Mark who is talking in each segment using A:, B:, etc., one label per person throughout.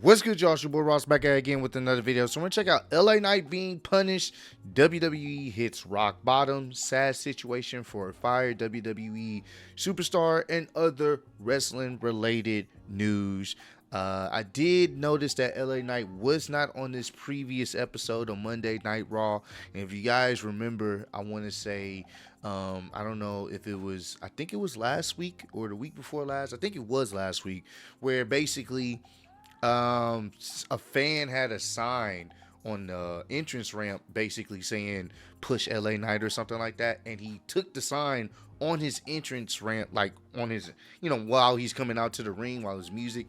A: What's good, y'all? It's your boy Ross back at again with another video. So we're gonna check out LA Knight being punished. WWE hits rock bottom. Sad situation for a fired WWE superstar and other wrestling related news. I did notice that LA Knight was not on this previous episode on Monday Night Raw. And if you guys remember, I want to say, I don't know if it was, I think it was last week or the week before last. I think it was last week, where basically a fan had a sign on the entrance ramp basically saying push LA Knight or something like that, and he took the sign on his entrance ramp, like on his, while he's coming out to the ring, while his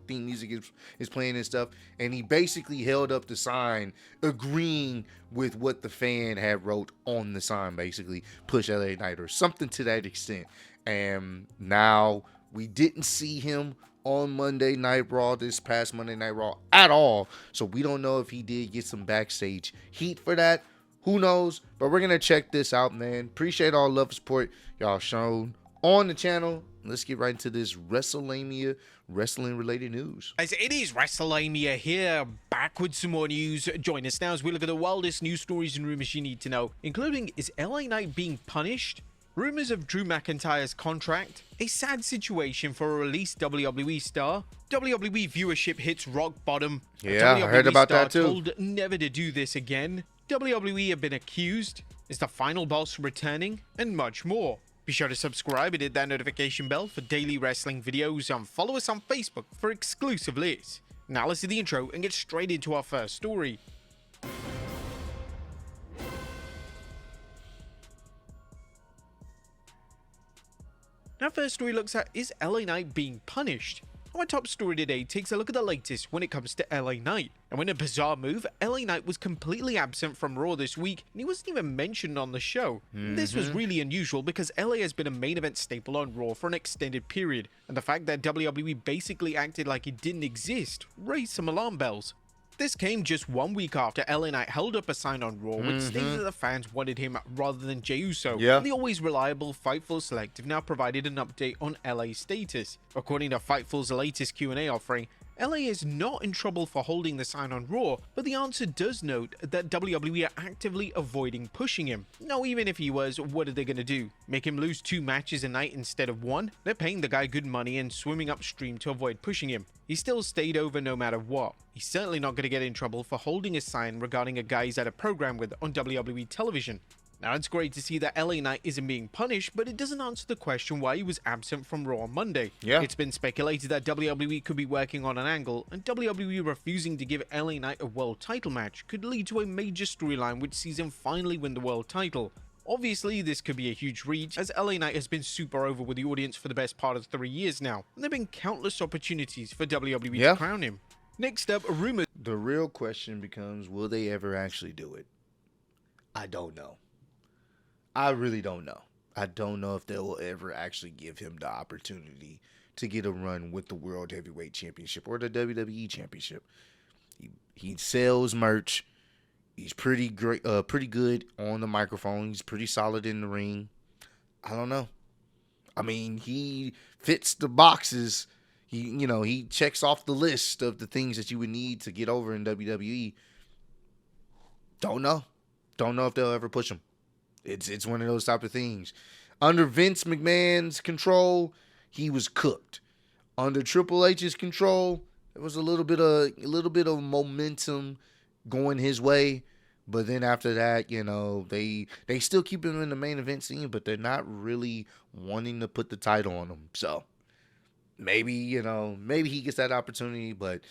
A: theme music is playing and stuff, and he basically held up the sign agreeing with what the fan had wrote on the sign, basically push LA Knight or something to that extent. And now we didn't see him on Monday Night Raw, this past Monday Night Raw at all. So we don't know if he did get some backstage heat for that. Who knows? But we're going to check this out, man. Appreciate all love and support y'all shown on the channel. Let's get right into this WrestleMania wrestling related news.
B: Guys, it is WrestleMania here, back with some more news. Join us now as we look at the wildest news stories and rumors you need to know, including, is LA Knight being punished? Rumors of Drew McIntyre's contract, a sad situation for a released WWE star, WWE viewership hits rock bottom,
A: yeah, I heard about that too.
B: Told never to do this again, WWE have been accused, is the final boss returning, and much more. Be sure to subscribe and hit that notification bell for daily wrestling videos, and follow us on Facebook for exclusive lists. Now let's do the intro and get straight into our first story. Our first story looks at, is LA Knight being punished? Our top story today takes a look at the latest when it comes to LA Knight. And in a bizarre move, LA Knight was completely absent from Raw this week, and he wasn't even mentioned on the show. This was really unusual because LA has been a main event staple on Raw for an extended period, and the fact that WWE basically acted like he didn't exist raised some alarm bells. This came just 1 week after LA Knight held up a sign on Raw which stated that the fans wanted him rather than Jey Uso. And the always reliable Fightful Select have now provided an update on LA's status. According to Fightful's latest Q&A offering, LA is not in trouble for holding the sign on Raw, but the answer does note that WWE are actively avoiding pushing him. Now, even if he was, what are they going to do? Make him lose 2 matches a night instead of 1? They're paying the guy good money and swimming upstream to avoid pushing him. He still stayed over no matter what. He's certainly not going to get in trouble for holding a sign regarding a guy he's at a program with on WWE television. Now, it's great to see that LA Knight isn't being punished, but it doesn't answer the question why he was absent from Raw on Monday. It's been speculated that WWE could be working on an angle, and WWE refusing to give LA Knight a world title match could lead to a major storyline which sees him finally win the world title. Obviously, this could be a huge reach, as LA Knight has been super over with the audience for the best part of 3 years now, and there have been countless opportunities for WWE to crown him. Next up, rumors.
A: The real question becomes, will they ever actually do it? I don't know. I really don't know. I don't know if they will ever actually give him the opportunity to get a run with the World Heavyweight Championship or the WWE Championship. He sells merch. He's pretty great, pretty good on the microphone. He's pretty solid in the ring. I don't know. I mean, he fits the boxes. He checks off the list of the things that you would need to get over in WWE. Don't know. Don't know if they'll ever push him. It's one of those type of things. Under Vince McMahon's control, he was cooked. Under Triple H's control, there was a little bit of momentum going his way, but then after that, they still keep him in the main event scene, but they're not really wanting to put the title on him. So maybe maybe he gets that opportunity, but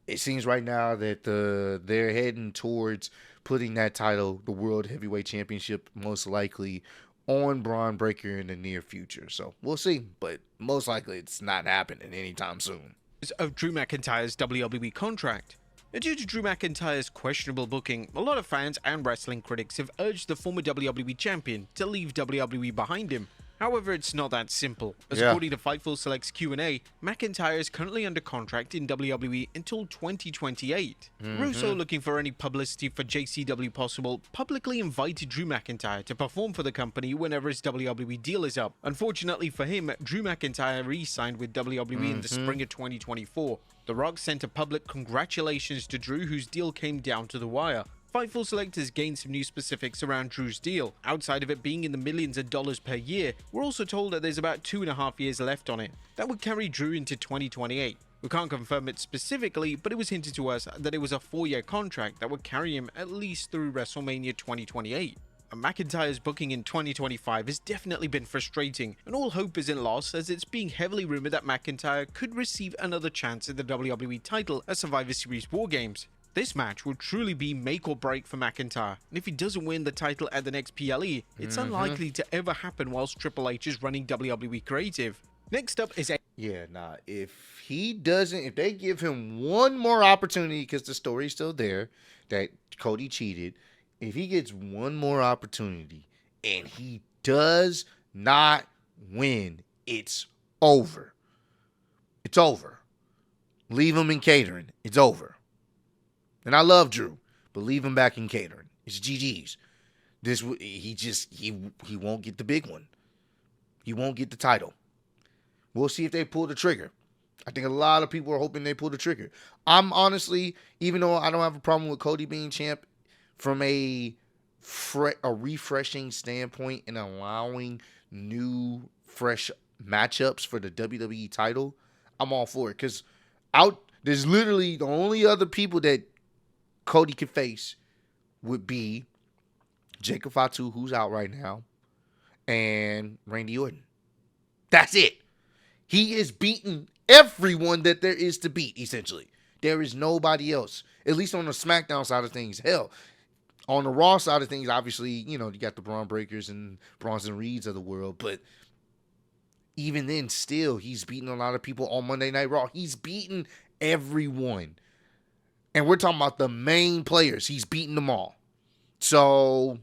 A: it seems right now that they're heading towards putting that title, the World Heavyweight Championship, most likely on Braun Breaker in the near future. So we'll see, but most likely it's not happening anytime soon.
B: Of Drew McIntyre's WWE contract. Due to Drew McIntyre's questionable booking, a lot of fans and wrestling critics have urged the former WWE champion to leave WWE behind him. However, it's not that simple. As
A: Yeah.
B: according to Fightful Select's Q&A, McIntyre is currently under contract in WWE until 2028. Russo, looking for any publicity for JCW possible, publicly invited Drew McIntyre to perform for the company whenever his WWE deal is up. Unfortunately for him, Drew McIntyre re-signed with WWE in the spring of 2024. The Rock sent a public congratulations to Drew, whose deal came down to the wire. Fightful Select has gained some new specifics around Drew's deal. Outside of it being in the millions of dollars per year, we're also told that there's about 2.5 years left on it. That would carry Drew into 2028. We can't confirm it specifically, but it was hinted to us that it was a 4-year contract that would carry him at least through WrestleMania 2028. McIntyre's booking in 2025 has definitely been frustrating, and all hope isn't lost as it's being heavily rumored that McIntyre could receive another chance at the WWE title at Survivor Series War Games. This match will truly be make or break for McIntyre, and if he doesn't win the title at the next PLE, it's unlikely to ever happen whilst Triple H is running WWE Creative. Next up is
A: Yeah, nah. If they give him one more opportunity, because the story's still there that Cody cheated, if he gets one more opportunity and he does not win, it's over. It's over. Leave him in catering. It's over. And I love Drew, but leave him back in catering. It's GG's. He won't get the big one. He won't get the title. We'll see if they pull the trigger. I think a lot of people are hoping they pull the trigger. I'm honestly, even though I don't have a problem with Cody being champ, from a refreshing standpoint and allowing new, fresh matchups for the WWE title, I'm all for it. Because there's literally the only other people that Cody could face would be Jacob Fatu, who's out right now, and Randy Orton. That's it. He is beating everyone that there is to beat, essentially. There is nobody else, at least on the Smackdown side of things. Hell, on the Raw side of things, obviously, you got the Braun Breakers and Bronson Reeds of the world, but even then, still, he's beating a lot of people on Monday Night Raw. He's beating everyone. And we're talking about the main players. He's beating them all. So,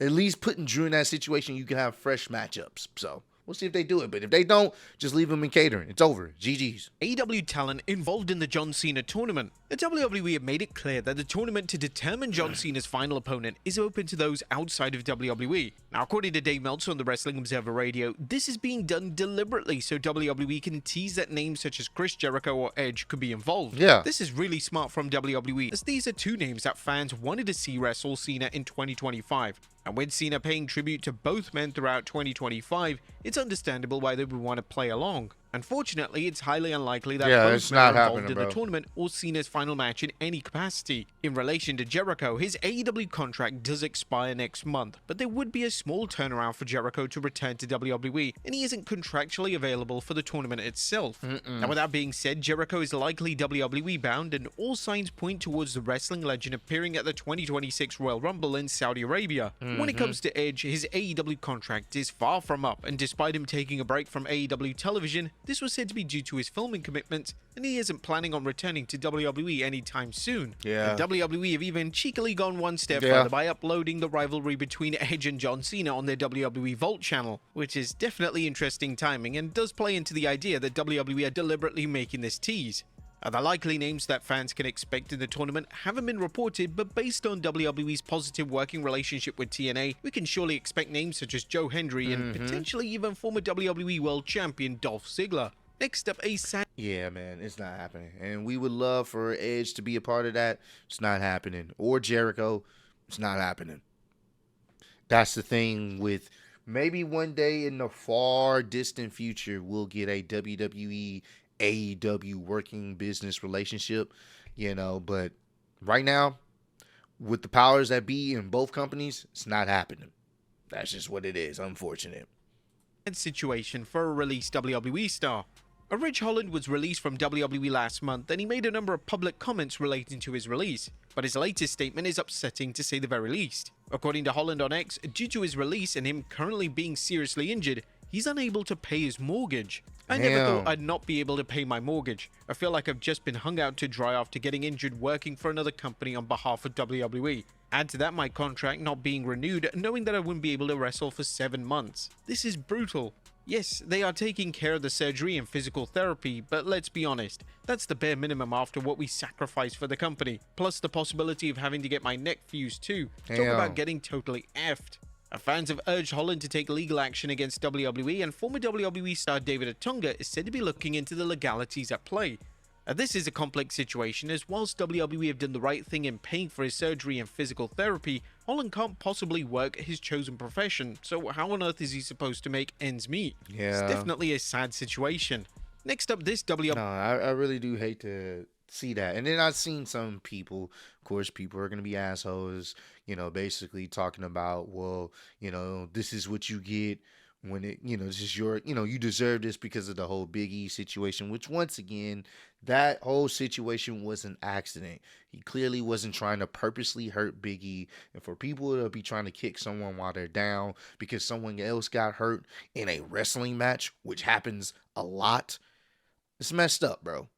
A: at least putting Drew in that situation, you can have fresh matchups. So, we'll see if they do it. But if they don't, just leave them in catering. It's over. GG's.
B: AEW talent involved in the John Cena tournament. The WWE have made it clear that the tournament to determine John Cena's final opponent is open to those outside of WWE. Now, according to Dave Meltzer on the Wrestling Observer Radio, this is being done deliberately so WWE can tease that names such as Chris Jericho or Edge could be involved.
A: Yeah.
B: This is really smart from WWE, as these are two names that fans wanted to see wrestle Cena in 2025. And with Cena paying tribute to both men throughout 2025, it's understandable why they would want to play along. Unfortunately, it's highly unlikely that both men are involved in the tournament or Cena's final match in any capacity. In relation to Jericho, his AEW contract does expire next month, but there would be a small turnaround for Jericho to return to WWE, and he isn't contractually available for the tournament itself. Now, with that being said, Jericho is likely WWE bound, and all signs point towards the wrestling legend appearing at the 2026 Royal Rumble in Saudi Arabia. When it comes to Edge, his AEW contract is far from up, and despite him taking a break from AEW television, this was said to be due to his filming commitments, and he isn't planning on returning to WWE anytime soon.
A: Yeah.
B: And WWE have even cheekily gone one step further by uploading the rivalry between Edge and John Cena on their WWE Vault channel, which is definitely interesting timing and does play into the idea that WWE are deliberately making this tease. The likely names that fans can expect in the tournament haven't been reported, but based on WWE's positive working relationship with TNA, we can surely expect names such as Joe Hendry and potentially even former WWE World Champion Dolph Ziggler. Next up,
A: Yeah, man, it's not happening. And we would love for Edge to be a part of that. It's not happening. Or Jericho. It's not happening. That's the thing with maybe one day in the far distant future, we'll get a WWE AEW working business relationship, but right now, with the powers that be in both companies, it's not happening. That's just what it is, unfortunate.
B: Situation for a released WWE star. Ridge Holland was released from WWE last month, and he made a number of public comments relating to his release, but his latest statement is upsetting to say the very least. According to Holland on X, due to his release and him currently being seriously injured, he's unable to pay his mortgage. I never thought I'd not be able to pay my mortgage. I feel like I've just been hung out to dry after getting injured working for another company on behalf of WWE. Add to that my contract not being renewed, knowing that I wouldn't be able to wrestle for 7 months. This is brutal. Yes, they are taking care of the surgery and physical therapy, but let's be honest, that's the bare minimum after what we sacrificed for the company, plus the possibility of having to get my neck fused too. Talk about getting totally effed. Fans have urged Holland to take legal action against WWE, and former WWE star David Otunga is said to be looking into the legalities at play. This is a complex situation, as whilst WWE have done the right thing in paying for his surgery and physical therapy, Holland can't possibly work his chosen profession, so how on earth is he supposed to make ends meet?
A: Yeah.
B: It's definitely a sad situation. Next up, this WWE...
A: No, I really do hate to see that. And then I've seen some people, of course, people are going to be assholes, basically talking about, well, this is what you get when this is your, you deserve this because of the whole Big E situation, which once again, that whole situation was an accident. He clearly wasn't trying to purposely hurt Big E. And for people to be trying to kick someone while they're down because someone else got hurt in a wrestling match, which happens a lot, it's messed up, bro.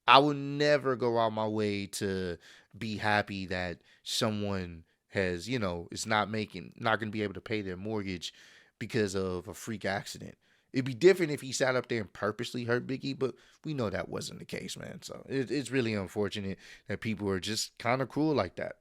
A: I would never go out my way to be happy that someone has, is not going to be able to pay their mortgage because of a freak accident. It'd be different if he sat up there and purposely hurt Big E, but we know that wasn't the case, man. So it's really unfortunate that people are just kind of cruel like that.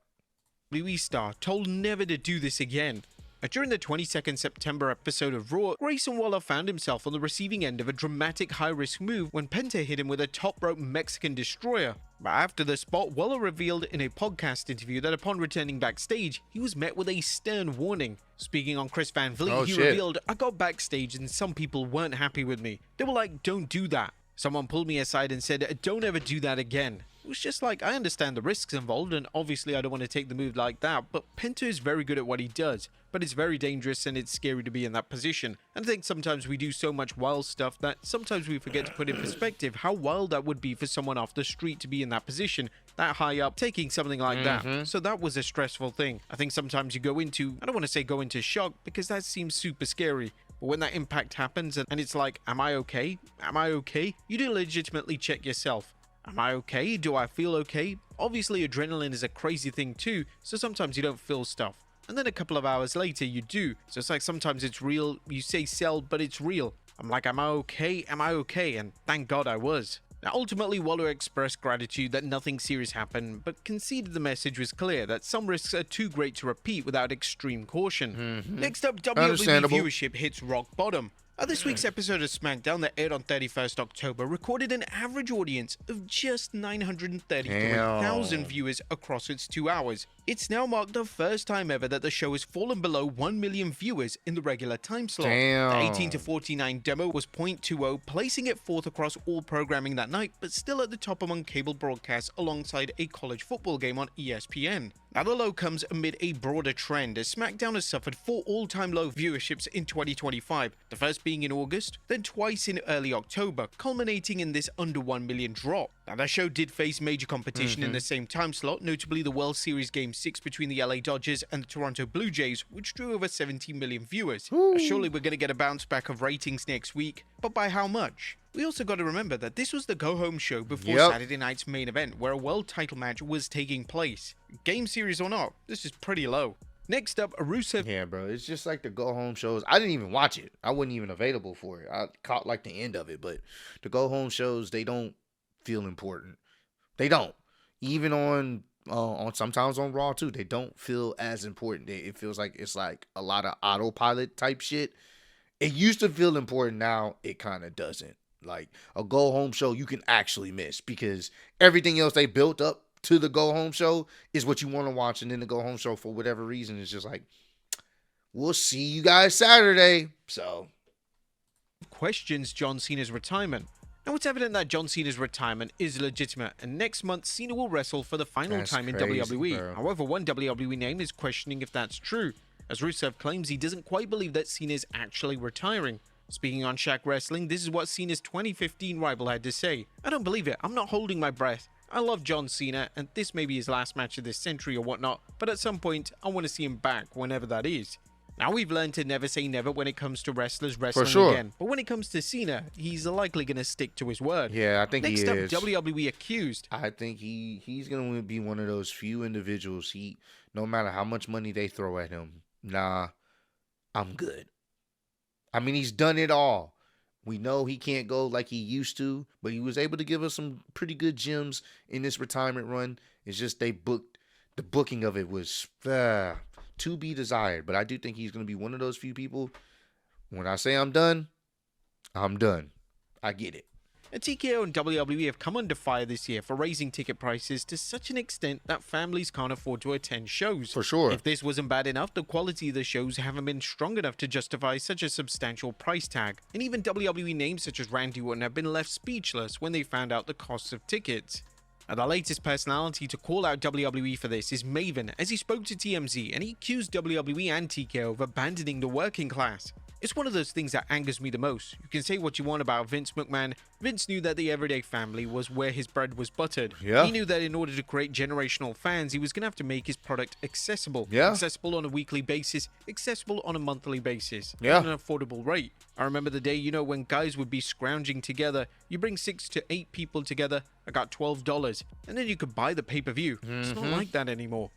B: WWE star told never to do this again. During the 22nd September episode of Raw, Grayson Waller found himself on the receiving end of a dramatic high-risk move when Penta hit him with a top-rope Mexican destroyer. But after the spot, Waller revealed in a podcast interview that upon returning backstage, he was met with a stern warning. Speaking on Chris Van Vliet, he revealed, "I got backstage and some people weren't happy with me. They were like, 'Don't do that.' Someone pulled me aside and said, 'Don't ever do that again.' It was just like, I understand the risks involved, and obviously I don't want to take the move like that, but Penta is very good at what he does, but it's very dangerous and it's scary to be in that position. And I think sometimes we do so much wild stuff that sometimes we forget to put in perspective how wild that would be for someone off the street to be in that position, that high up, taking something like that. So that was a stressful thing. I think sometimes you go into, I don't want to say go into shock, because that seems super scary. But when that impact happens and it's like, am I okay? Am I okay? You do legitimately check yourself. Am I okay? Do I feel okay? Obviously, adrenaline is a crazy thing too, so sometimes you don't feel stuff. And then a couple of hours later, you do. So it's like sometimes it's real, you say sell, but it's real. I'm like, am I okay? Am I okay? And thank God I was. Now, ultimately, Waller expressed gratitude that nothing serious happened, but conceded the message was clear that some risks are too great to repeat without extreme caution. Next up, WWE viewership hits rock bottom. This week's episode of Smackdown that aired on 31st October recorded an average audience of just 933,000 viewers across its 2 hours. It's now marked the first time ever that the show has fallen below 1 million viewers in the regular time slot. The 18 to 49 demo was 0.20, placing it fourth across all programming that night, but still at the top among cable broadcasts alongside a college football game on ESPN. Now the low comes amid a broader trend as SmackDown has suffered 4 all-time low viewerships in 2025, the first being in August, then twice in early October, culminating in this under 1 million drop. Now the show did face major competition in the same time slot, notably the World Series Game 6 between the LA Dodgers and the Toronto Blue Jays, which drew over 17 million viewers. Surely we're going to get a bounce back of ratings next week, but by how much? We also got to remember that this was the go-home show before Saturday night's main event, where a world title match was taking place. Game series or not, this is pretty low. Next up, Rusev.
A: Yeah, bro, it's just like the go-home shows. I didn't even watch it. I wasn't even available for it. I caught like the end of it, but the go-home shows, they don't feel important. They don't. Even on sometimes on Raw too, they don't feel as important. It feels like it's like a lot of autopilot type shit. It used to feel important. Now it kind of doesn't. Like a go home show you can actually miss because everything else they built up to the go home show is what you want to watch, and then the go home show for whatever reason is just like, we'll see you guys Saturday. So
B: questions John Cena's retirement. Now it's evident that John Cena's retirement is legitimate, and next month Cena will wrestle for the final time in WWE. Bro. However, one WWE name is questioning if that's true, as Rusev claims he doesn't quite believe that Cena is actually retiring. Speaking on Shaq Wrestling, this is what Cena's 2015 rival had to say. "I don't believe it. I'm not holding my breath. I love John Cena, and this may be his last match of this century or whatnot, but at some point, I want to see him back, whenever that is." Now, we've learned to never say never when it comes to wrestlers wrestling
A: sure.
B: again. But when it comes to Cena, he's likely going to stick to his word.
A: Yeah, I think
B: Next
A: he
B: up,
A: is.
B: WWE accused.
A: I think he's going to be one of those few individuals, no matter how much money they throw at him, nah, I'm good. I mean, he's done it all. We know he can't go like he used to, but he was able to give us some pretty good gems in this retirement run. It's just the booking of it was to be desired. But I do think he's going to be one of those few people. When I say I'm done, I'm done. I get it.
B: And TKO and WWE have come under fire this year for raising ticket prices to such an extent that families can't afford to attend shows.
A: For sure.
B: If this wasn't bad enough, the quality of the shows haven't been strong enough to justify such a substantial price tag. And even WWE names such as Randy Orton have been left speechless when they found out the costs of tickets. And the latest personality to call out WWE for this is Maven, as he spoke to TMZ and he accused WWE and TKO of abandoning the working class. It's one of those things that angers me the most. You can say what you want about Vince McMahon. Vince knew that the everyday family was where his bread was buttered.
A: Yeah.
B: He knew that in order to create generational fans, he was going to have to make his product accessible.
A: Yeah.
B: Accessible on a weekly basis, accessible on a monthly basis.
A: Yeah.
B: At an affordable rate. I remember the day, when guys would be scrounging together. You bring 6 to 8 people together, I got $12. And then you could buy the pay-per-view. It's not like that anymore.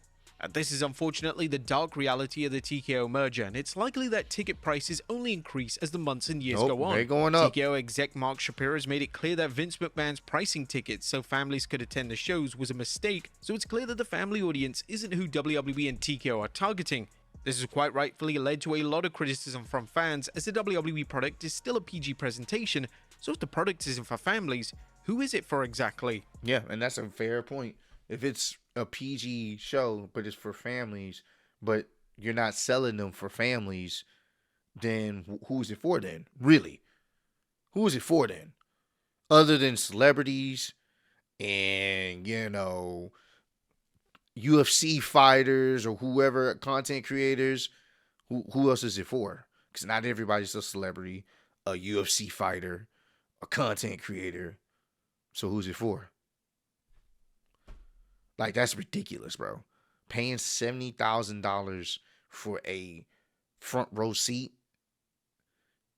B: This is unfortunately the dark reality of the TKO merger, and it's likely that ticket prices only increase as the months and years go on.
A: They're going up.
B: TKO exec Mark Shapiro has made it clear that Vince McMahon's pricing tickets so families could attend the shows was a mistake, so it's clear that the family audience isn't who WWE and TKO are targeting. This has quite rightfully led to a lot of criticism from fans, as the WWE product is still a PG presentation, so if the product isn't for families, who is it for exactly?
A: Yeah, and that's a fair point. If it's a PG show, but it's for families, but you're not selling them for families, then who is it for then? Really? Who is it for then? Other than celebrities and, UFC fighters or whoever, content creators, who else is it for? Because not everybody's a celebrity, a UFC fighter, a content creator. So who's it for? Like, that's ridiculous, bro. Paying $70,000 for a front row seat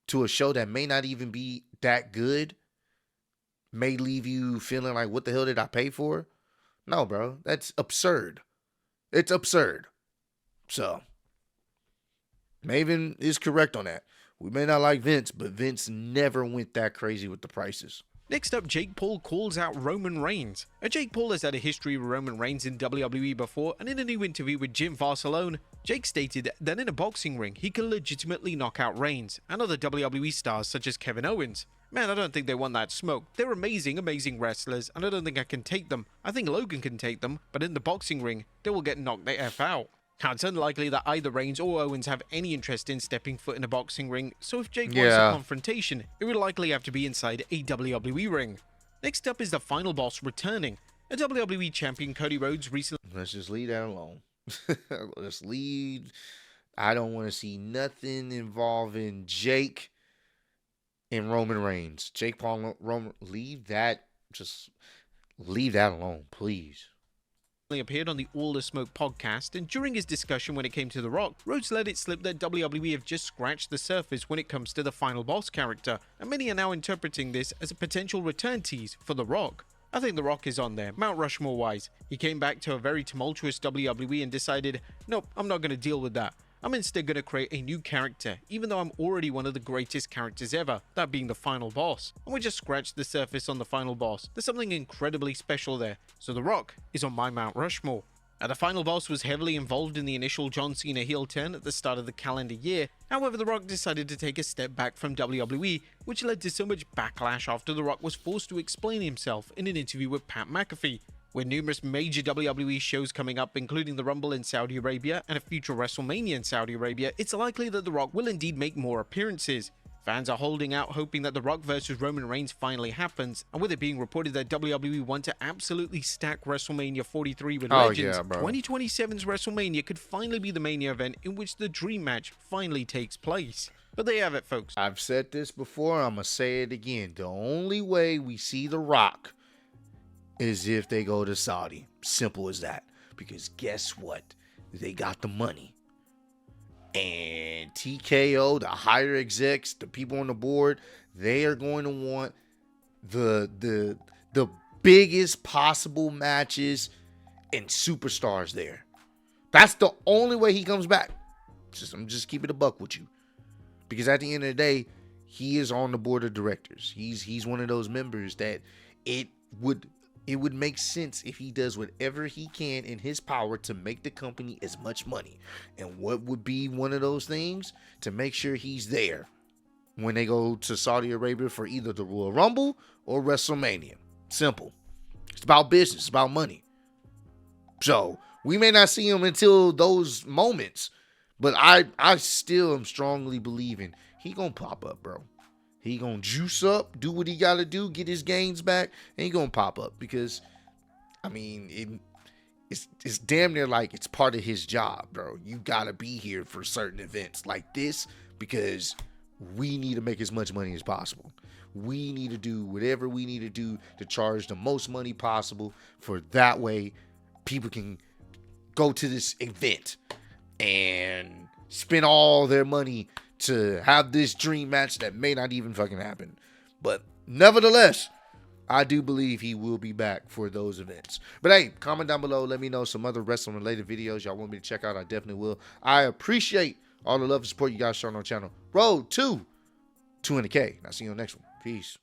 A: to a show that may not even be that good, may leave you feeling like, what the hell did I pay for? No, bro. That's absurd. It's absurd. So, Maven is correct on that. We may not like Vince, but Vince never went that crazy with the prices.
B: Next up, Jake Paul calls out Roman Reigns. Jake Paul has had a history with Roman Reigns in WWE before, and in a new interview with Jim Varsalone, Jake stated that in a boxing ring, he can legitimately knock out Reigns and other WWE stars such as Kevin Owens. Man, I don't think they want that smoke. They're amazing, amazing wrestlers, and I don't think I can take them. I think Logan can take them, but in the boxing ring, they will get knocked the F out. Now, it's unlikely that either Reigns or Owens have any interest in stepping foot in a boxing ring, so if Jake wants a confrontation, it would likely have to be inside a WWE ring. Next up is the final boss returning. A WWE champion Cody Rhodes recently...
A: Let's just leave that alone. Let's leave. I don't want to see nothing involving Jake and Roman Reigns. Jake Paul, Roman, leave that alone, please.
B: Appeared on the All the Smoke podcast, and during his discussion when it came to The Rock, Rhodes let it slip that WWE have just scratched the surface when it comes to the final boss character, and many are now interpreting this as a potential return tease for The Rock. I think The Rock is on there, Mount Rushmore wise. He came back to a very tumultuous WWE and decided, nope, I'm not going to deal with that. I'm instead going to create a new character, even though I'm already one of the greatest characters ever, that being the final boss. And we just scratched the surface on the final boss. There's something incredibly special there, so The Rock is on my Mount Rushmore. Now, the final boss was heavily involved in the initial John Cena heel turn at the start of the calendar year. However, The Rock decided to take a step back from WWE, which led to so much backlash after The Rock was forced to explain himself in an interview with Pat McAfee. With numerous major WWE shows coming up, including the Rumble in Saudi Arabia and a future WrestleMania in Saudi Arabia, it's likely that The Rock will indeed make more appearances. Fans are holding out, hoping that The Rock vs Roman Reigns finally happens, and with it being reported that WWE want to absolutely stack WrestleMania 43 with legends, 2027's WrestleMania could finally be the Mania event in which the dream match finally takes place. But there you have it, folks.
A: I've said this before, I'm going to say it again. The only way we see The Rock is if they go to Saudi. Simple as that. Because guess what? They got the money. And TKO, the higher execs, the people on the board, they are going to want the biggest possible matches and superstars there. That's the only way he comes back. I'm just keeping it a buck with you. Because at the end of the day, he is on the board of directors. He's one of those members that it would make sense if he does whatever he can in his power to make the company as much money. And what would be one of those things? To make sure he's there when they go to Saudi Arabia for either the Royal Rumble or WrestleMania. Simple. It's about business. It's about money. So we may not see him until those moments, but I still am strongly believing he gonna pop up, bro. He gonna juice up, do what he gotta do, get his gains back, and he gonna pop up because, I mean, it's damn near like it's part of his job, bro. You gotta be here for certain events like this because we need to make as much money as possible. We need to do whatever we need to do to charge the most money possible for that way people can go to this event and spend all their money to have this dream match that may not even fucking happen. But nevertheless, I do believe he will be back for those events. But hey, comment down below. Let me know some other wrestling related videos y'all want me to check out. I definitely will. I appreciate all the love and support you guys showing on the channel. Road to 200K. I'll see you on the next one. Peace.